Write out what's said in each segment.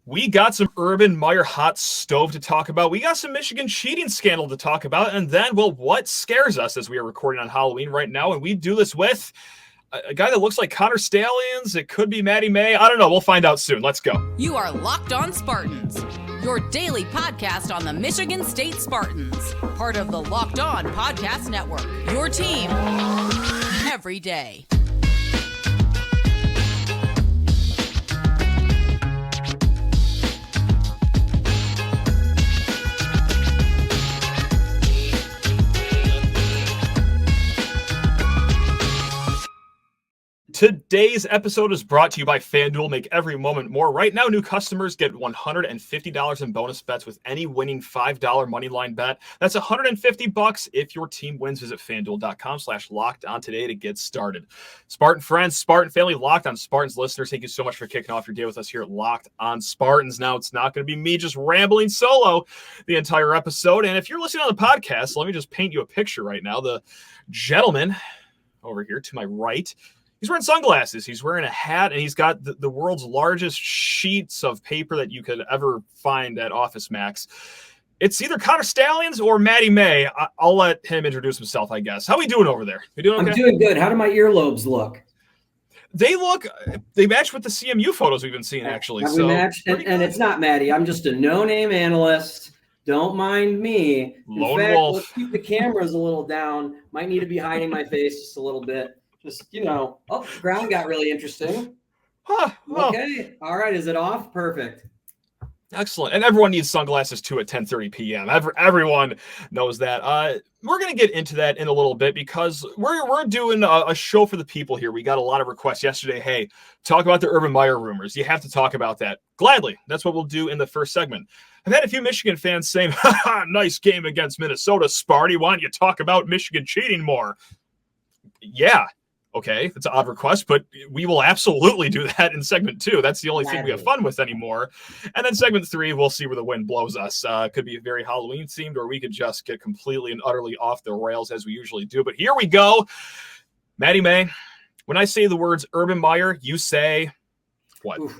We got some Urban Meyer hot stove to talk about. We got some Michigan cheating scandal to talk about. And then, well, what scares us as we are recording on Halloween right now? And we do this with a guy that looks like Connor Stalions. It could be Maddie May. I don't know. We'll find out soon. Let's go. You are Locked On Spartans, your daily podcast on the Michigan State Spartans, part of the Locked On Podcast Network, your team every day. Today's episode is brought to you by FanDuel. Make every moment more. Right now, new customers get $150 in bonus bets with any winning $5 moneyline bet. That's $150 if your team wins. Visit FanDuel.com/locked on today to get started. Spartan friends, Spartan family, Locked On Spartans listeners, thank you so much for kicking off your day with us here at Locked On Spartans. Now, it's not going to be me just rambling solo the entire episode. And if you're listening on the podcast, let me just paint you a picture right now. The gentleman over here to my right, he's wearing sunglasses, he's wearing a hat, and he's got the world's largest sheets of paper that you could ever find at Office Max. It's either Connor Stalions or Maddie May. I'll let him introduce himself, I guess. How are we doing over there? You doing okay? I'm doing good. How do my earlobes look? They match with the CMU photos we've been seeing, actually. Have we matched? And it's not Maddie. I'm just a no-name analyst. Don't mind me. Lone wolf. Let's keep the cameras a little down. Might need to be hiding my face just a little bit. Just, the ground got really interesting. Okay. All right. Is it off? Perfect. Excellent. And everyone needs sunglasses too at 10:30 p.m. Everyone knows that. We're going to get into that in a little bit because we're doing a show for the people here. We got a lot of requests yesterday. Hey, talk about the Urban Meyer rumors. You have to talk about that. Gladly. That's what we'll do in the first segment. I've had a few Michigan fans saying, nice game against Minnesota, Sparty. Why don't you talk about Michigan cheating more? Yeah. Okay, it's an odd request, but we will absolutely do that in segment 2. That's the only thing we have fun with anymore. And then segment 3, we'll see where the wind blows us. Could be very Halloween themed, or we could just get completely and utterly off the rails as we usually do. But here we go. Maddie May, when I say the words Urban Meyer, you say what? Oof.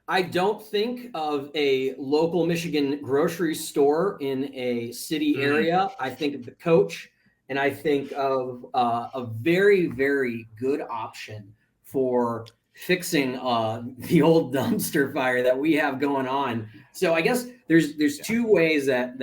I don't think of a local Michigan grocery store in a city area. I think of the coach. And I think of a very, very good option for fixing the old dumpster fire that we have going on. So I guess there's two ways that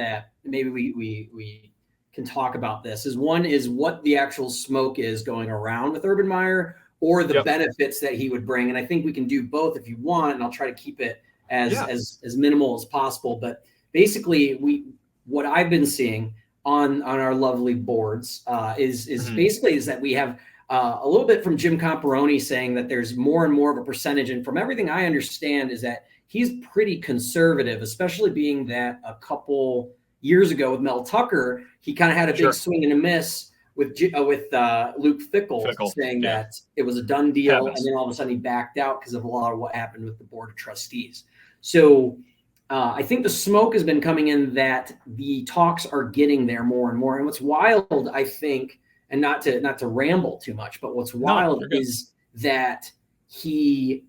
maybe we can talk about this. One is what the actual smoke is going around with Urban Meyer, or the benefits that he would bring. And I think we can do both if you want, and I'll try to keep it as minimal as possible. But basically, what I've been seeing on our lovely boards is basically that we have a little bit from Jim Comparoni saying that there's more and more of a percentage. And from everything I understand is that he's pretty conservative, especially being that a couple years ago with Mel Tucker, he kind of had a big swing and a miss with Luke Fickell saying that it was a done deal. And then all of a sudden he backed out because of a lot of what happened with the board of trustees. So I think the smoke has been coming in that the talks are getting there more and more. And what's wild, I think, and not to ramble too much, but what's wild is that we're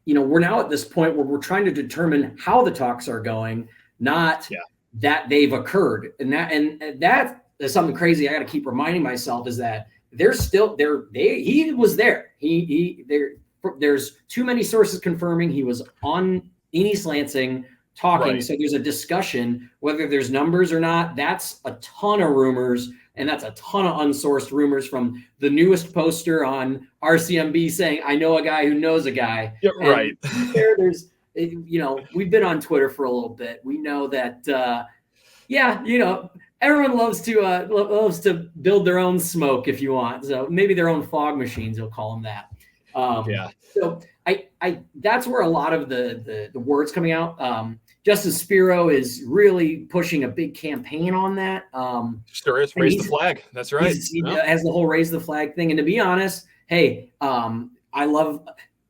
now at this point where we're trying to determine how the talks are going, not that they've occurred. And that is something crazy I got to keep reminding myself is that they're still there. He was there. There's too many sources confirming he was on East Lansing talking. Right. So there's a discussion whether there's numbers or not. That's a ton of rumors, and that's a ton of unsourced rumors from the newest poster on RCMB saying, I know a guy who knows a guy. Yeah, right. There's, we've been on Twitter for a little bit. We know that, everyone loves to build their own smoke if you want. So maybe their own fog machines, you'll call them that. So I that's where a lot of the words coming out. Justice Spiro is really pushing a big campaign on that. Sure is. Raise the flag. That's right. He has the whole raise the flag thing. And to be honest, hey, I love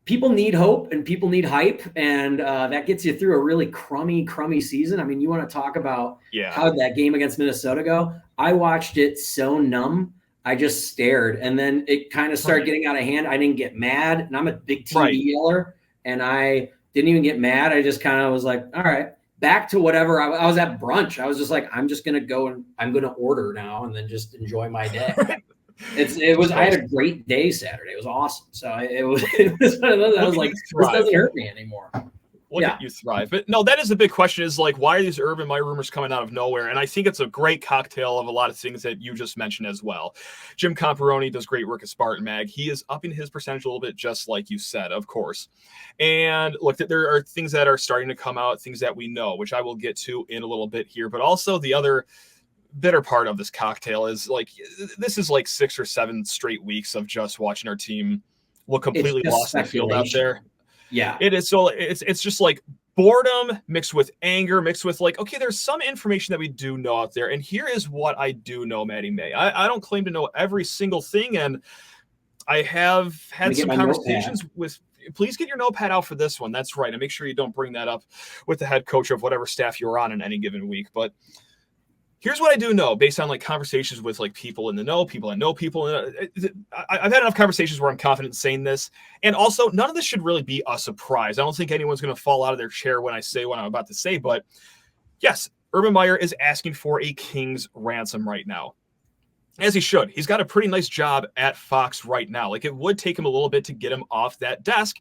people need hope and people need hype. And that gets you through a really crummy season. I mean, you want to talk about how did that game against Minnesota go? I watched it so numb. I just stared, and then it kind of started getting out of hand. I didn't get mad, and I'm a big TV yeller, and I didn't even get mad. I just kind of was like, all right, back to whatever. I was at brunch. I was just like, I'm just going to go and I'm going to order now and then just enjoy my day. I had a great day Saturday. It was awesome. So it was one of those. I was like, this doesn't hurt me anymore. Look at you thrive. But no, that is the big question is like, why are these Urban Meyer rumors coming out of nowhere? And I think it's a great cocktail of a lot of things that you just mentioned as well. Jim Comparoni does great work at Spartan Mag. He is upping his percentage a little bit, just like you said, of course. And look, there are things that are starting to come out, things that we know, which I will get to in a little bit here. But also the other bitter part of this cocktail is like, this is like 6 or 7 straight weeks of just watching our team look completely lost in the field out there. Yeah, it is. So it's just like boredom mixed with anger, mixed with like, okay, there's some information that we do know out there. And here is what I do know, Maddie May. I don't claim to know every single thing. And I have had some conversations with, please get your notepad out for this one. That's right. And make sure you don't bring that up with the head coach of whatever staff you're on in any given week. But here's what I do know based on like conversations with like people in the know, people that know people. I've had enough conversations where I'm confident in saying this. And also none of this should really be a surprise. I don't think anyone's going to fall out of their chair when I say what I'm about to say, but yes, Urban Meyer is asking for a king's ransom right now. As he should. He's got a pretty nice job at Fox right now. Like it would take him a little bit to get him off that desk.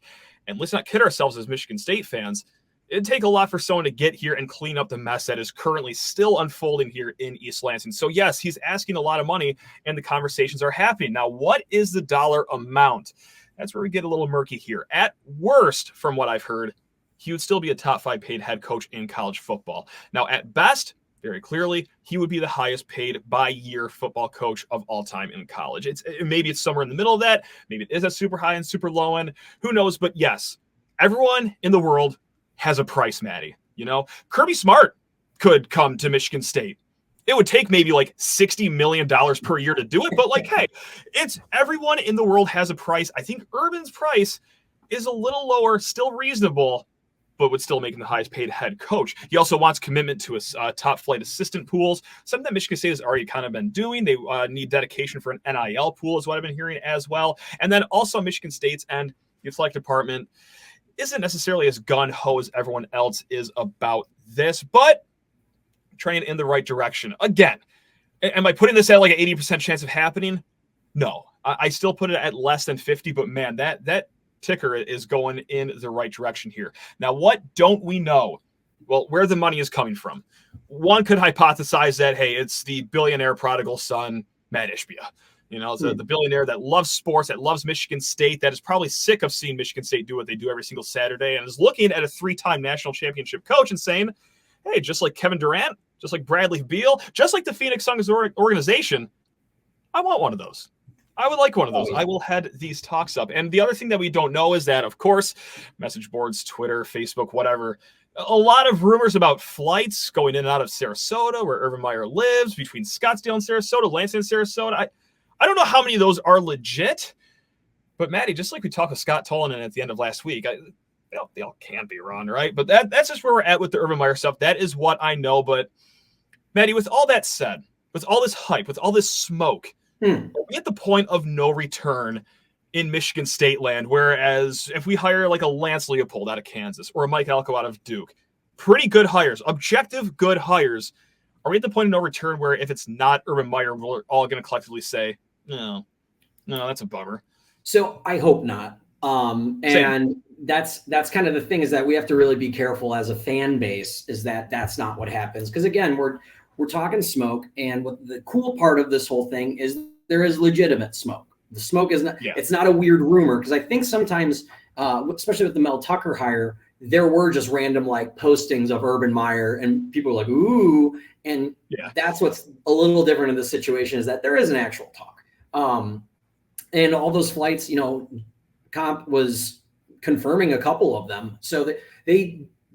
And let's not kid ourselves as Michigan State fans. It'd take a lot for someone to get here and clean up the mess that is currently still unfolding here in East Lansing. So yes, he's asking a lot of money and the conversations are happening. Now, what is the dollar amount? That's where we get a little murky here. At worst, from what I've heard, he would still be a top 5 paid head coach in college football. Now, at best, very clearly, he would be the highest paid by year football coach of all time in college. Maybe it's somewhere in the middle of that. Maybe it is a super high and super low end. Who knows? But yes, everyone in the world has a price, Maddie. You know, Kirby Smart could come to Michigan State. It would take maybe like $60 million per year to do it. But like, hey, it's everyone in the world has a price. I think Urban's price is a little lower, still reasonable, but would still make him the highest paid head coach. He also wants commitment to his top flight assistant pools, something that Michigan State has already kind of been doing. They need dedication for an NIL pool is what I've been hearing as well. And then also Michigan State's and the athletic department isn't necessarily as gun-ho as everyone else is about this, but trending in the right direction. Again, am I putting this at like an 80% chance of happening? No, I still put it at less than 50, but man, that ticker is going in the right direction here. Now, what don't we know? Well, where the money is coming from. One could hypothesize that, hey, it's the billionaire prodigal son, Matt Ishbia. You know, the billionaire that loves sports, that loves Michigan State, that is probably sick of seeing Michigan State do what they do every single Saturday and is looking at a 3-time national championship coach and saying, hey, just like Kevin Durant, just like Bradley Beal, just like the Phoenix Suns organization, I want one of those. I would like one of those. I will head these talks up. And the other thing that we don't know is that, of course, message boards, Twitter, Facebook, whatever, a lot of rumors about flights going in and out of Sarasota, where Urban Meyer lives, between Scottsdale and Sarasota, Lansing and Sarasota. I don't know how many of those are legit, but Maddie, just like we talked with Scott Tollinen at the end of last week, they all can be wrong, right? But that's just where we're at with the Urban Meyer stuff. That is what I know. But Maddie, with all that said, with all this hype, with all this smoke, are we at the point of no return in Michigan State land? Whereas if we hire like a Lance Leopold out of Kansas or a Mike Elko out of Duke, pretty good hires, objective good hires, are we at the point of no return where if it's not Urban Meyer, we're all going to collectively say, no, that's a bummer. So I hope not. And that's kind of the thing, is that we have to really be careful as a fan base, is that that's not what happens. Because again, we're talking smoke. And what the cool part of this whole thing is there is legitimate smoke. The smoke is not, it's not a weird rumor. Because I think sometimes, especially with the Mel Tucker hire, there were just random like postings of Urban Meyer and people were like, ooh. And that's what's a little different in this situation, is that there is an actual talk. And all those flights, you know, Comp was confirming a couple of them. So that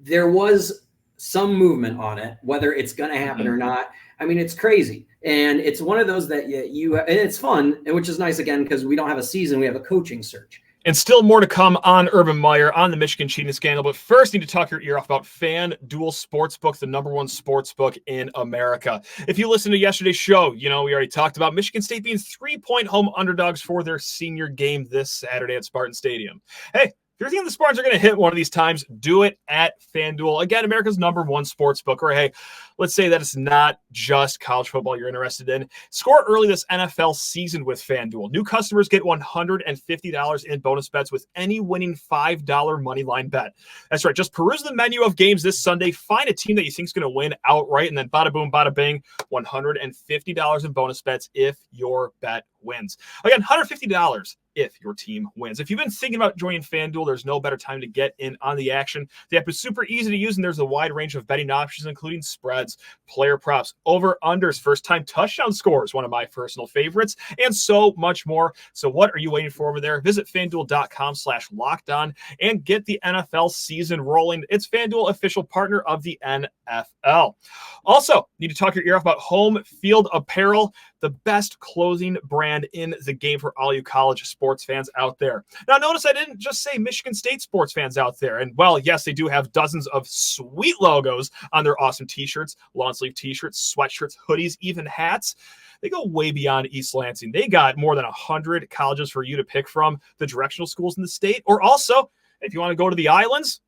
there was some movement on it, whether it's going to happen or not. I mean, it's crazy. And it's one of those that and it's fun, which is nice again, because we don't have a season, we have a coaching search. And still more to come on Urban Meyer, on the Michigan cheating scandal. But first, need to talk your ear off about FanDuel Sportsbook, the number one sportsbook in America. If you listened to yesterday's show, you know we already talked about Michigan State being 3-point home underdogs for their senior game this Saturday at Spartan Stadium. Hey, If you're thinking the Spartans are going to hit one of these times, do it at FanDuel. Again, America's #1 sportsbook. Or hey, let's say that it's not just college football you're interested in. Score early this NFL season with FanDuel. New customers get $150 in bonus bets with any winning $5 moneyline bet. That's right. Just peruse the menu of games this Sunday. Find a team that you think is going to win outright, and then bada boom, bada bing, $150 in bonus bets if your bet wins. Again, $150 if your team wins. If you've been thinking about joining FanDuel, there's no better time to get in on the action. The app is super easy to use, and there's a wide range of betting options, including spreads, player props, over-unders, first-time touchdown scores, one of my personal favorites, and so much more. So what are you waiting for over there? Visit FanDuel.com/lockedon and get the NFL season rolling. It's FanDuel, official partner of the NFL. Also, need to talk your ear off about HomeField Apparel, the best clothing brand in the game for all you college sports fans out there. Now, notice I didn't just say Michigan State sports fans out there. And, well, yes, they do have dozens of sweet logos on their awesome T-shirts, long sleeve T-shirts, sweatshirts, hoodies, even hats. They go way beyond East Lansing. They got more than 100 colleges for you to pick from, the directional schools in the state. Or also, if you want to go to the islands,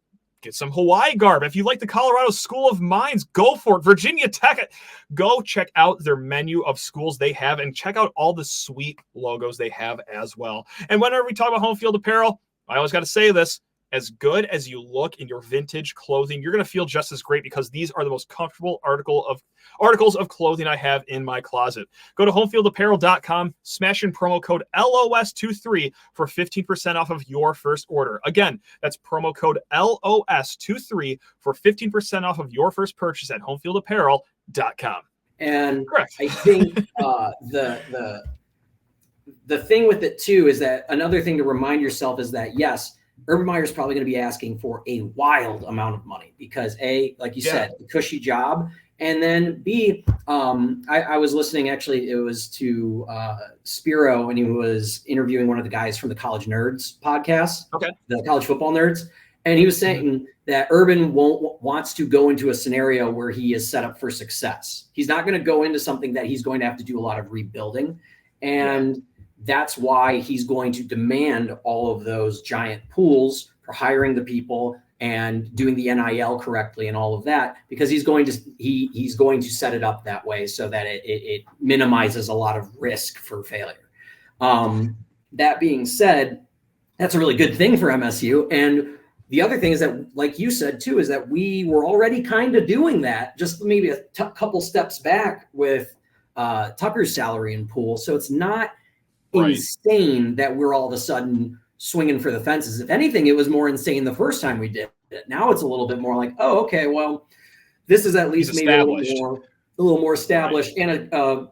get some Hawaii garb. If you like the Colorado School of Mines, go for it. Virginia Tech, go check out their menu of schools they have and check out all the sweet logos they have as well. And whenever we talk about HomeField Apparel, I always got to say this, as good as you look in your vintage clothing, you're going to feel just as great because these are the most comfortable articles of clothing I have in my closet. Go to homefieldapparel.com, smash in promo code LOS23 for 15% off of your first order. Again, that's promo code LOS23 for 15% off of your first purchase at homefieldapparel.com. And correct. I think the thing with it too is that another thing to remind yourself is that, yes, Urban Meyer is probably going to be asking for a wild amount of money because A, like you said, a cushy job. And then B, I was listening, actually, it was to Spiro, and he was interviewing one of the guys from the College Nerds podcast, the College Football Nerds. And he was saying that Urban wants to go into a scenario where he is set up for success. He's not going to go into something that he's going to have to do a lot of rebuilding. And that's why he's going to demand all of those giant pools for hiring the people and doing the NIL correctly and all of that, because he's going to set it up that way so that it minimizes a lot of risk for failure. That being said, that's a really good thing for MSU. And the other thing is that, like you said too, is that we were already kind of doing that, just maybe a couple steps back with Tucker's salary and pool. So it's not insane that we're all of a sudden swinging for the fences. If anything, it was more insane the first time we did it. Now it's a little bit more like, oh, okay, well, this is at least maybe a little more established and a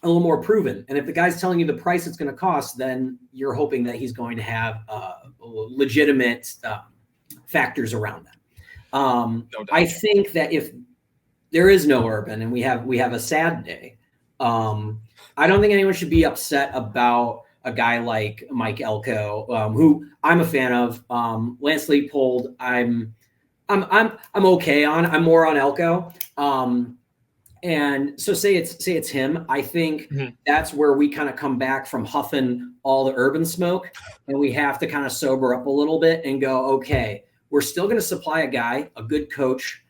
little more proven. And if the guy's telling you the price it's going to cost, then you're hoping that he's going to have legitimate factors around that. No doubt. I think that if there is no Urban and we have a sad day, I don't think anyone should be upset about a guy like Mike Elko, who I'm a fan of. Lance Leopold, I'm okay on. I'm more on Elko. And so say it's him. I think that's where we kind of come back from huffing all the Urban smoke, and we have to kind of sober up a little bit and go, okay, we're still going to supply a guy, a good coach,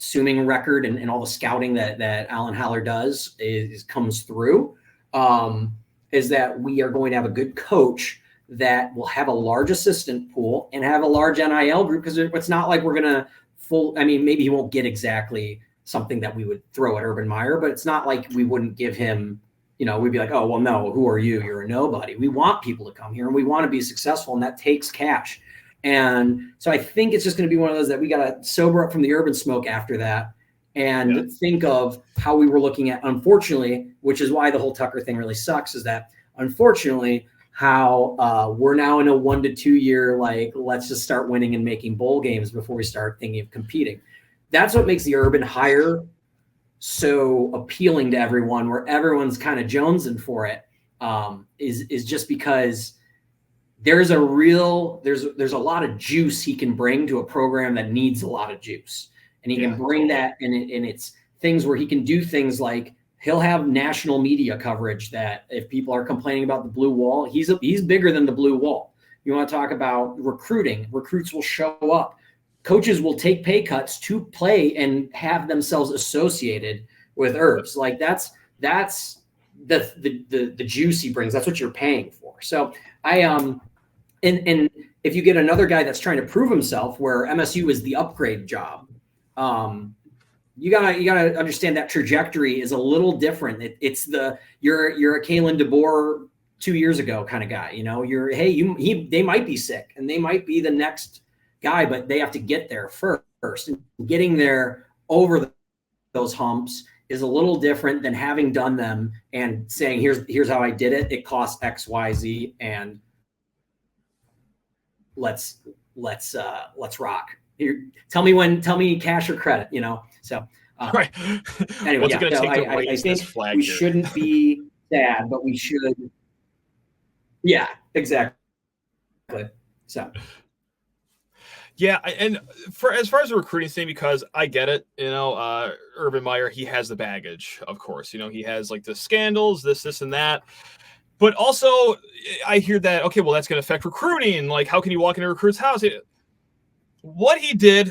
assuming record and all the scouting that Alan Haller does comes through, is that we are going to have a good coach that will have a large assistant pool and have a large NIL group, because it's not like we're going to maybe he won't get exactly something that we would throw at Urban Meyer, but it's not like we wouldn't give him, we'd be like, oh, well, no, who are you? You're a nobody. We want people to come here and we want to be successful, and that takes cash. And so I think it's just going to be one of those that we got to sober up from the Urban smoke after that and think of how we were looking at, unfortunately, which is why the whole Tucker thing really sucks, is that unfortunately how we're now in a 1 to 2 year, like, let's just start winning and making bowl games before we start thinking of competing. That's what makes the Urban hire so appealing to everyone, where everyone's kind of jonesing for it, is just because there's a lot of juice he can bring to a program that needs a lot of juice. And he can bring that, and it's things where he can do things like he'll have national media coverage that if people are complaining about the blue wall, he's bigger than the blue wall. You want to talk about recruiting. Recruits will show up. Coaches will take pay cuts to play and have themselves associated with Herbs. Like that's the juice he brings. That's what you're paying for. So and if you get another guy that's trying to prove himself, where MSU is the upgrade job, you gotta understand that trajectory is a little different. It's you're a Kalen DeBoer 2 years ago kind of guy. You know, they might be sick and they might be the next guy, but they have to get there first. And getting there over those humps is a little different than having done them and saying, here's how I did it. It costs X, Y, Z, and let's rock. Here, tell me cash or credit, you know? So, right. Anyway, yeah, so I think we shouldn't be sad, but we should. Yeah, exactly. So. Yeah, and as far as the recruiting thing, because I get it, you know, Urban Meyer, he has the baggage, of course. You know, he has like the scandals, this, and that. But also, I hear that, okay, well, that's going to affect recruiting. Like, how can you walk into a recruit's house? What he did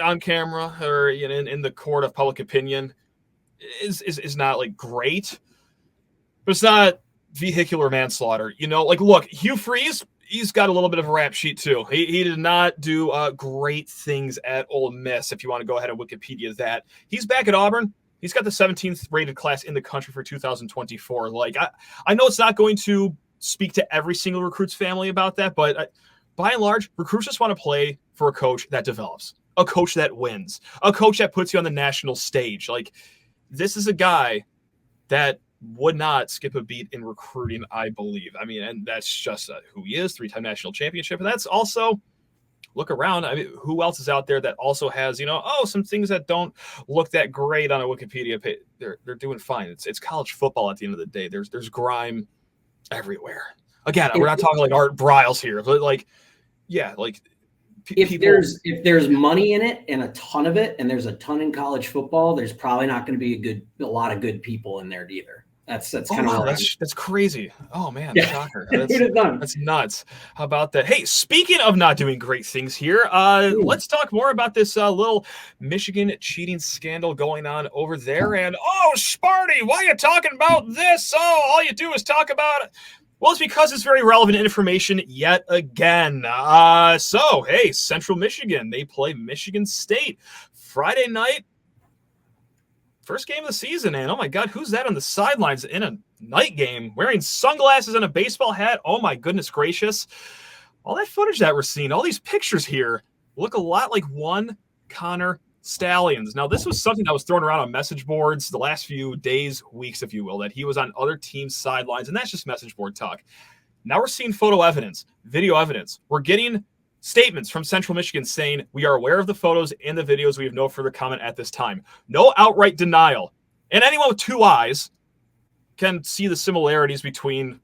on camera or in the court of public opinion is not like great, but it's not vehicular manslaughter. You know, like, look, Hugh Freeze, he's got a little bit of a rap sheet too. He did not do great things at Ole Miss. If you want to go ahead and Wikipedia that, he's back at Auburn. He's got the 17th rated class in the country for 2024. Like, I know it's not going to speak to every single recruit's family about that, but by and large, recruits just want to play for a coach that develops, a coach that wins, a coach that puts you on the national stage. Like, this is a guy that would not skip a beat in recruiting, I believe. I mean, and that's just who he is, 3-time national championship. And that's also, look around. I mean, who else is out there that also has, some things that don't look that great on a Wikipedia page? They're doing fine. It's college football at the end of the day. There's grime everywhere. Again, we're not talking like Art Briles here, but like, yeah, like if there's money in it and a ton of it, and there's a ton in college football, there's probably not going to be a lot of good people in there either. That's kind of that's crazy. Oh man, yeah. Shocker. That's nuts. How about that? Hey, speaking of not doing great things here, let's talk more about this little Michigan cheating scandal going on over there. And Sparty, why are you talking about this? All you do is talk about it. Well, it's because it's very relevant information yet again. Hey, Central Michigan, they play Michigan State Friday night. First game of the season, and oh my God, who's that on the sidelines in a night game wearing sunglasses and a baseball hat? Oh my goodness gracious. All that footage that we're seeing, all these pictures here look a lot like one Connor Stalions. Now, this was something that was thrown around on message boards the last few days, weeks, if you will, that he was on other teams' sidelines, and that's just message board talk. Now we're seeing photo evidence, video evidence. We're getting statements from Central Michigan saying we are aware of the photos and the videos. We have no further comment at this time. No outright denial. And anyone with two eyes can see the similarities between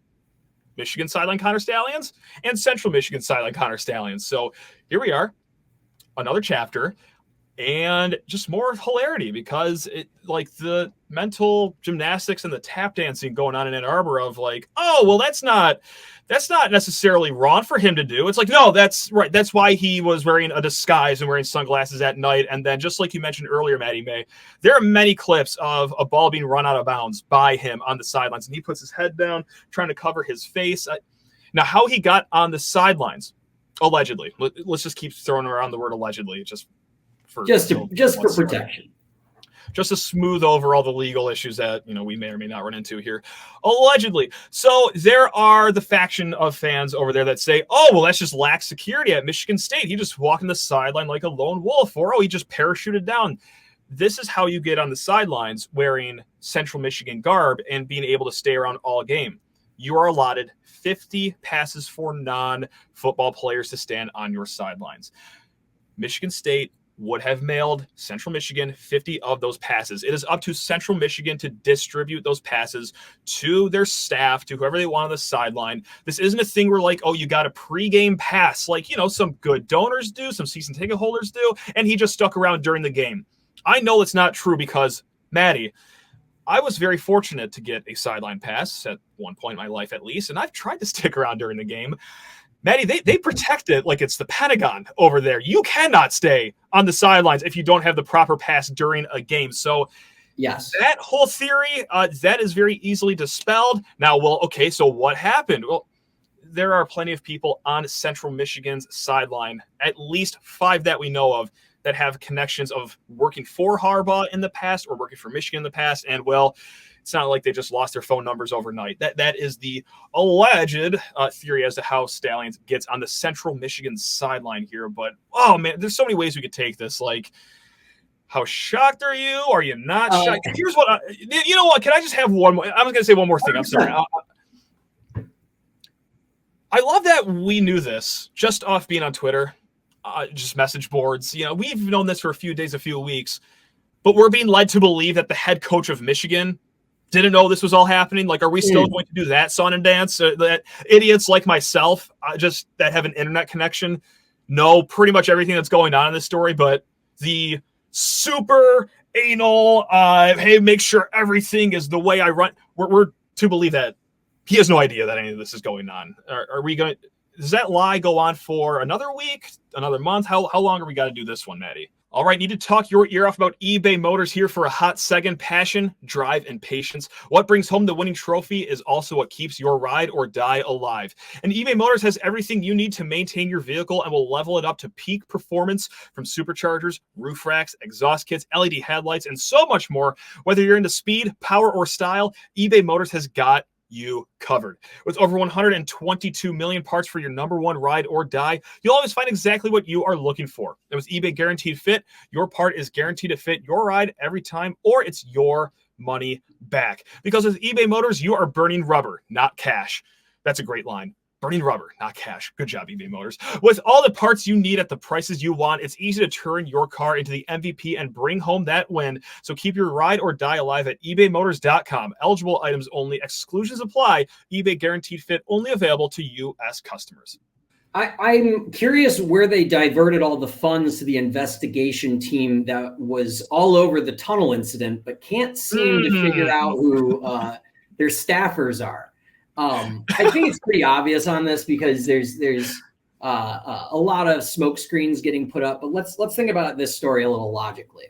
Michigan sideline Connor Stalions and Central Michigan sideline Connor Stalions. So here we are, another chapter, and just more hilarity because it like the mental gymnastics and the tap dancing going on in Ann Arbor of like, that's not necessarily wrong for him to do. It's like, no, that's right. That's why he was wearing a disguise and wearing sunglasses at night. And then just like you mentioned earlier, Maddie May, there are many clips of a ball being run out of bounds by him on the sidelines. And he puts his head down, trying to cover his face. Now, how he got on the sidelines, allegedly, let's just keep throwing around the word allegedly, just for protection. Just to smooth over all the legal issues that, we may or may not run into here. Allegedly. So there are the faction of fans over there that say, that's just lax security at Michigan State. He just walked on the sideline like a lone wolf, or, he just parachuted down. This is how you get on the sidelines wearing Central Michigan garb and being able to stay around all game. You are allotted 50 passes for non-football players to stand on your sidelines. Michigan State would have mailed Central Michigan 50 of those passes. It is up to Central Michigan to distribute those passes to their staff, to whoever they want on the sideline. This isn't a thing where like, you got a pregame pass, like, some good donors do, some season ticket holders do, and he just stuck around during the game. I know it's not true because, Maddie, I was very fortunate to get a sideline pass at one point in my life at least, and I've tried to stick around during the game. Maddie, they protect it like it's the Pentagon over there. You cannot stay on the sidelines if you don't have the proper pass during a game. So yes, that whole theory, that is very easily dispelled. Now, well, okay, so what happened? Well, there are plenty of people on Central Michigan's sideline, at least 5 that we know of, that have connections of working for Harbaugh in the past or working for Michigan in the past. And, well, it's not like they just lost their phone numbers overnight. That is the alleged theory as to how Stalions gets on the Central Michigan sideline here. But, oh, man, there's so many ways we could take this. Like, how shocked are you? Are you not shocked? Here's what you know what? Can I just have one more? I was going to say one more thing. I'm sorry. I love that we knew this just off being on Twitter, just message boards. You know, we've known this for a few days, a few weeks, but we're being led to believe that the head coach of Michigan didn't know this was all happening. Like, are we still going to do that song and dance? That idiots like myself, just that have an internet connection, know pretty much everything that's going on in this story, but the super anal, hey, make sure everything is the way I run. We're to believe that he has no idea that any of this is going on. Are we going? Does that lie go on for another week, another month? How long are we got to do this one, Maddie? All right, need to talk your ear off about eBay Motors here for a hot second. Passion, drive, and patience. What brings home the winning trophy is also what keeps your ride or die alive. And eBay Motors has everything you need to maintain your vehicle and will level it up to peak performance, from superchargers, roof racks, exhaust kits, LED headlights, and so much more. Whether you're into speed, power, or style, eBay Motors has got you covered. With over 122 million parts for your number one ride or die, you'll always find exactly what you are looking for. And with eBay Guaranteed Fit, your part is guaranteed to fit your ride every time, or it's your money back. Because with eBay Motors, you are burning rubber, not cash. That's a great line. Burning rubber, not cash. Good job, eBay Motors. With all the parts you need at the prices you want, it's easy to turn your car into the MVP and bring home that win. So keep your ride or die alive at ebaymotors.com. Eligible items only. Exclusions apply. eBay Guaranteed Fit only available to U.S. customers. I'm curious where they diverted all the funds to the investigation team that was all over the tunnel incident, but can't seem to figure out who their staffers are. I think it's pretty obvious on this because there's a lot of smoke screens getting put up, but let's think about this story a little logically.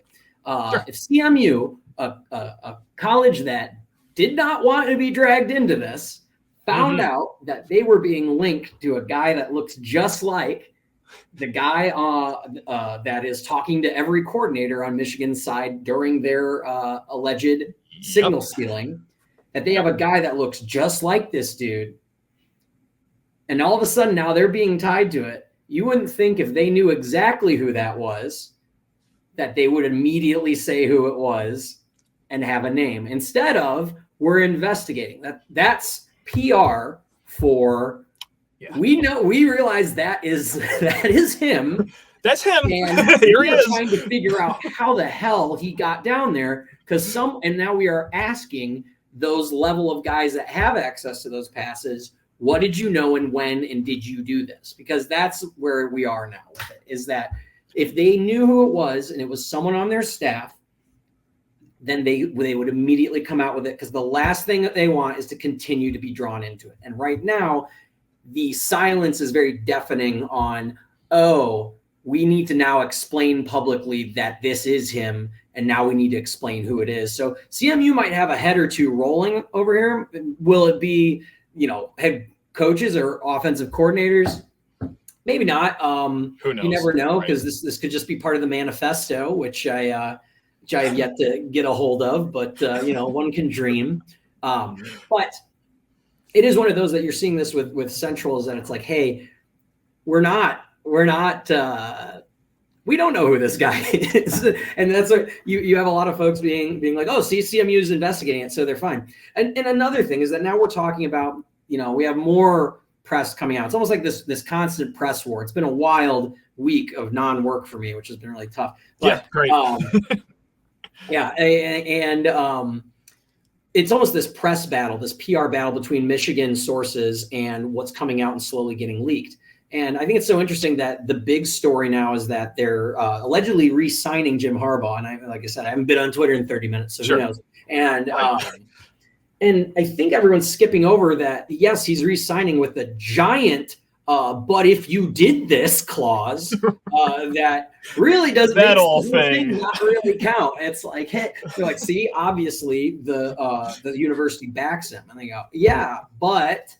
Sure. If CMU, a college that did not want to be dragged into this, found out that they were being linked to a guy that looks just like the guy that is talking to every coordinator on Michigan's side during their alleged signal stealing, that they have a guy that looks just like this dude, and all of a sudden now they're being tied to it. You wouldn't think if they knew exactly who that was, that they would immediately say who it was and have a name. Instead of, we're investigating. That's PR for, we realize that is him. That's him. And Here we he are is. trying to figure out how the hell he got down there, and now we are asking those level of guys that have access to those passes, what did you know and when, and did you do this? Because that's where we are now with it, is that if they knew who it was and it was someone on their staff, then they would immediately come out with it, because the last thing that they want is to continue to be drawn into it. And right now, the silence is very deafening on, we need to now explain publicly that this is him, and now we need to explain who it is. So CMU might have a head or two rolling over here. Will it be, head coaches or offensive coordinators? Maybe not. Who knows? You never know, because this could just be part of the manifesto, which I have yet to get a hold of. But one can dream. But it is one of those that you're seeing this with Central, is that it's like, hey, we're not. We don't know who this guy is. And that's what you have a lot of folks being like, CMU is investigating it, so they're fine. And another thing is that now we're talking about, we have more press coming out. It's almost like this constant press war. It's been a wild week of non-work for me, which has been really tough. But, great. It's almost this press battle, this PR battle between Michigan sources and what's coming out and slowly getting leaked. And I think it's so interesting that the big story now is that they're allegedly re-signing Jim Harbaugh. And like I said, I haven't been on Twitter in 30 minutes, so who knows? And I think everyone's skipping over that, yes, he's re-signing with a giant but if you did this clause, that really doesn't that make whole the thing not really count. It's like, hey, they're like, see, obviously the university backs him, and they go, yeah, but.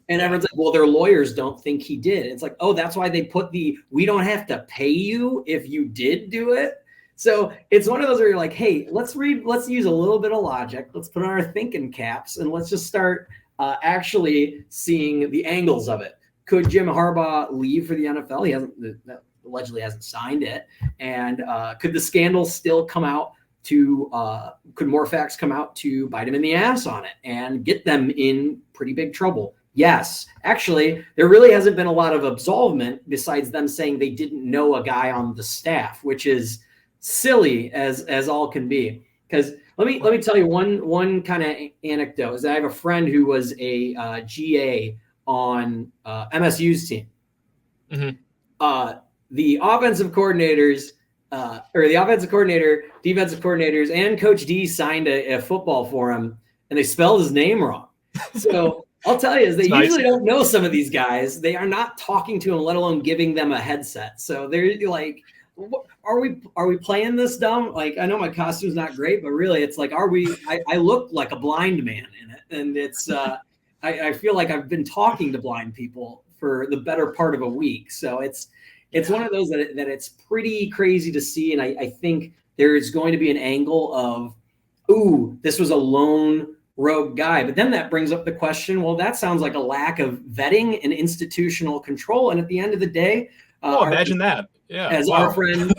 And everyone's like, well, their lawyers don't think he did. It's like, oh, that's why they put we don't have to pay you if you did do it. So it's one of those where you're like, hey, let's use a little bit of logic. Let's put on our thinking caps and let's just start actually seeing the angles of it. Could Jim Harbaugh leave for the NFL? He allegedly hasn't signed it. And could the scandal still come out could more facts come out to bite him in the ass on it and get them in pretty big trouble? Yes. Actually, there really hasn't been a lot of absolvement besides them saying they didn't know a guy on the staff, which is silly as all can be. Because let me tell you one kind of anecdote is that I have a friend who was a GA on MSU's team. Mm-hmm. The offensive coordinators the offensive coordinator, defensive coordinators, and Coach D signed a football for him, and they spelled his name wrong. So I'll tell you, is they usually don't know some of these guys. They are not talking to them, let alone giving them a headset. So they're like, are we playing this dumb? Like, I know my costume's not great, but really it's like, I look like a blind man in it. And it's, I feel like I've been talking to blind people for the better part of a week. So it's one of those that it's pretty crazy to see. And I think there is going to be an angle of, ooh, this was a lone rogue guy. But then that brings up the question, well, that sounds like a lack of vetting and institutional control. And at the end of the day, imagine that. Yeah. As our friend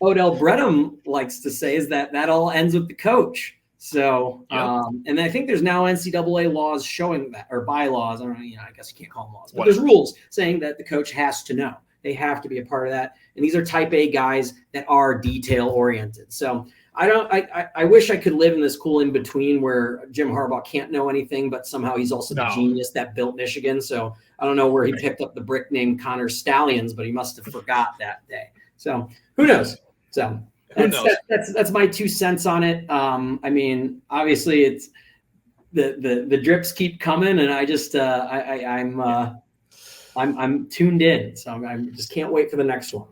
Odell Bredham likes to say, is that all ends with the coach. So, and I think there's now NCAA laws showing that, or bylaws. I don't know, I guess you can't call them laws, but there's rules saying that the coach has to know. They have to be a part of that. And these are type A guys that are detail oriented. So I wish I could live in this cool in between where Jim Harbaugh can't know anything, but somehow he's also the genius that built Michigan. So I don't know where he picked up the brick named Connor Stalions, but he must have forgot that day. So who knows? So that's my 2 cents on it. I mean, obviously it's the drips keep coming, and I just I'm tuned in. So I just can't wait for the next one.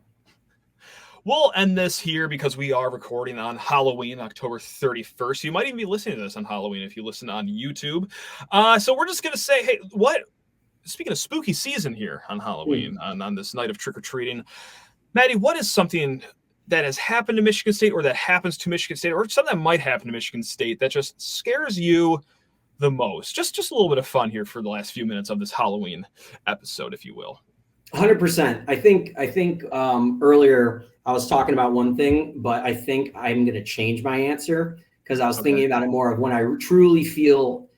We'll end this here because we are recording on Halloween, October 31st. You might even be listening to this on Halloween if you listen on YouTube. So we're just going to say, hey, speaking of spooky season here on Halloween, on this night of trick-or-treating, Maddie, what is something that has happened to Michigan State or that happens to Michigan State or something that might happen to Michigan State that just scares you the most? Just a little bit of fun here for the last few minutes of this Halloween episode, if you will. 100%. I think earlier I was talking about one thing, but I think I'm going to change my answer because I was thinking about it more of when I truly feel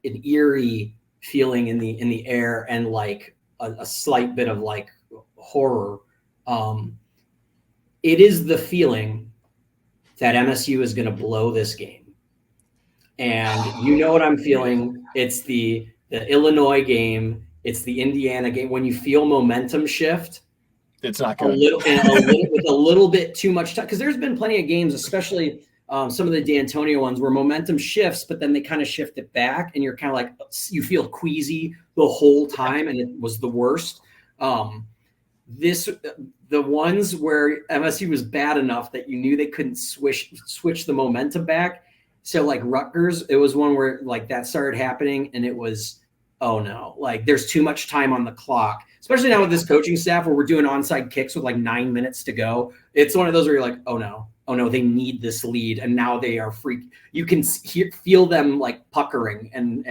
an eerie feeling in the air and like a slight bit of like horror. It is the feeling that MSU is going to blow this game. And you know what I'm feeling. It's the Illinois game. It's the Indiana game. When you feel momentum shift, it's not good. With a little bit too much time. Because there's been plenty of games, especially some of the D'Antonio ones, where momentum shifts, but then they kind of shift it back, and you're kind of like, you feel queasy the whole time, and it was the worst. The ones where MSU was bad enough that you knew they couldn't switch the momentum back. So like Rutgers, it was one where like that started happening, and it was, oh no, like there's too much time on the clock, especially now with this coaching staff where we're doing onside kicks with like 9 minutes to go. It's one of those where you're like, oh no, they need this lead. And now they are you can feel them like puckering and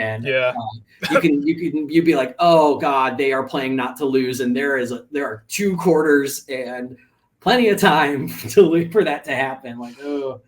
you'd be like, oh God, they are playing not to lose. And there are 2 quarters and plenty of time for that to happen. Like, oh,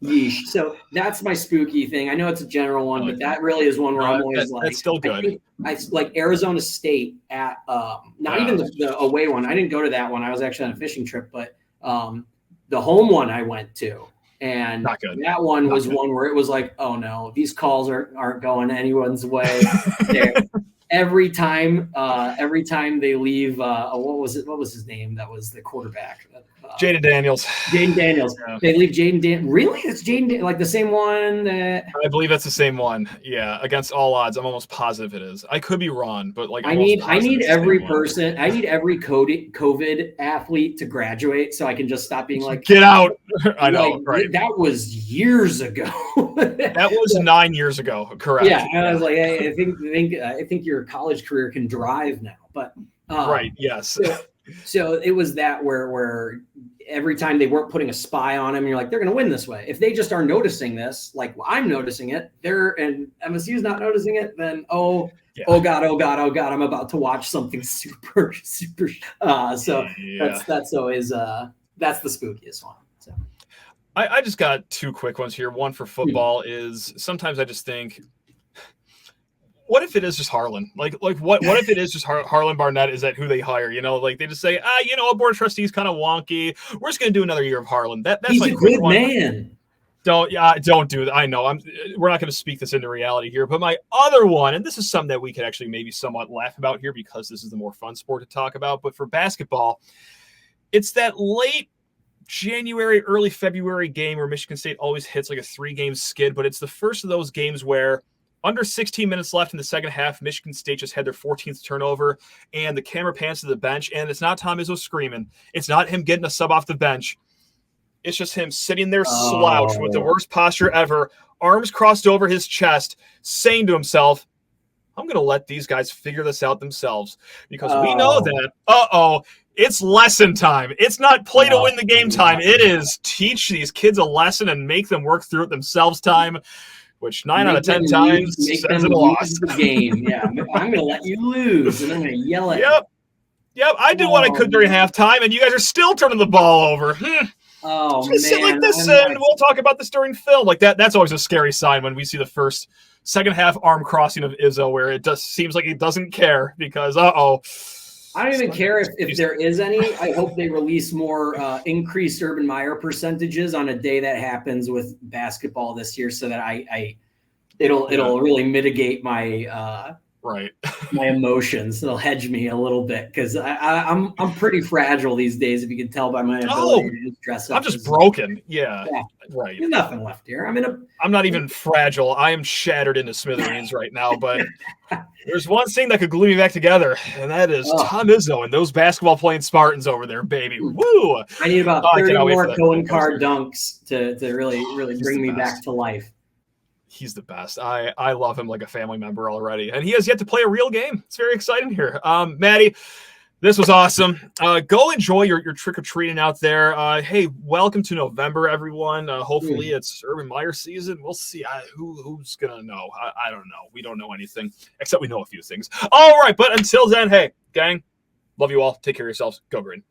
yeesh. So that's my spooky thing. I know it's a general one, but that really is one where I'm always like, that's still good. I like Arizona State at not even the away one. I didn't go to that one. I was actually on a fishing trip, but the home one I went to, and that one was one where it was like, oh no, these calls aren't going anyone's way there. every time they leave, what was his name? That was the quarterback. Jaden Daniels. Jaden Daniels. Yeah. They leave Jaden Daniels. Really? It's Jaden, like the same one that I believe that's the same one. Yeah, against all odds. I'm almost positive it is. I could be wrong, but like I need every person. I need every COVID athlete to graduate so I can just stop being like, get out. I know, like, right? That was years ago. That was 9 years ago. Correct. Yeah, I was like, I think your college career can drive now, but right. Yes. So it was that where every time they weren't putting a spy on him, you're like, they're going to win this way. If they just are noticing this, like I'm noticing it, and MSU's not noticing it, then oh God, I'm about to watch something super. So yeah. that's always that's the spookiest one. So I just got two quick ones here. One for football is sometimes I just think, what if it is just Harlan? Like what if it is just Harlan Barnett? Is that who they hire? You know, like they just say, a board of trustees kind of wonky. We're just going to do another year of Harlan. That's he's my a quick good one. man. Don't do that. I know we're not going to speak this into reality here, but my other one, and this is something that we could actually maybe somewhat laugh about here because this is the more fun sport to talk about. But for basketball, it's that late January, early February game where Michigan State always hits like a 3-game skid, but it's the first of those games where under 16 minutes left in the second half, Michigan State just had their 14th turnover, and the camera pans to the bench, and it's not Tom Izzo screaming. It's not him getting a sub off the bench. It's just him sitting there slouched with the worst posture ever, arms crossed over his chest, saying to himself, I'm going to let these guys figure this out themselves because we know that, it's lesson time. It's not play to win the game time. It is teach these kids a lesson and make them work through it themselves time. Which 9 out of 10 times says it a loss. The game. Yeah, I'm going to let you lose, and I'm going to yell at you. Yep. I did what I could during halftime, and you guys are still turning the ball over. Oh, man. Sit like this, and we'll talk about this during film. Like that. That's always a scary sign when we see the second half arm crossing of Izzo, where it just seems like he doesn't care because, I don't even care if there is any. I hope they release more increased Urban Meyer percentages on a day that happens with basketball this year, so that it'll really mitigate my my emotions. It'll hedge me a little bit because I'm pretty fragile these days. If you can tell by my ability to just dress up, I'm just broken. Yeah, right. There's nothing left here. I'm not even fragile. I am shattered into smithereens right now. But there's one thing that could glue me back together, and that is Tom Izzo and those basketball playing Spartans over there, baby. Woo! I need about 30 more Cohen card dunks to really bring me back to life. He's the best. I love him like a family member already. And he has yet to play a real game. It's very exciting here. Maddie, this was awesome. Go enjoy your trick-or-treating out there. Hey, welcome to November, everyone. Hopefully it's Urban Meyer season. We'll see who's going to know. I don't know. We don't know anything, except we know a few things. All right, but until then, hey, gang, love you all. Take care of yourselves. Go Green.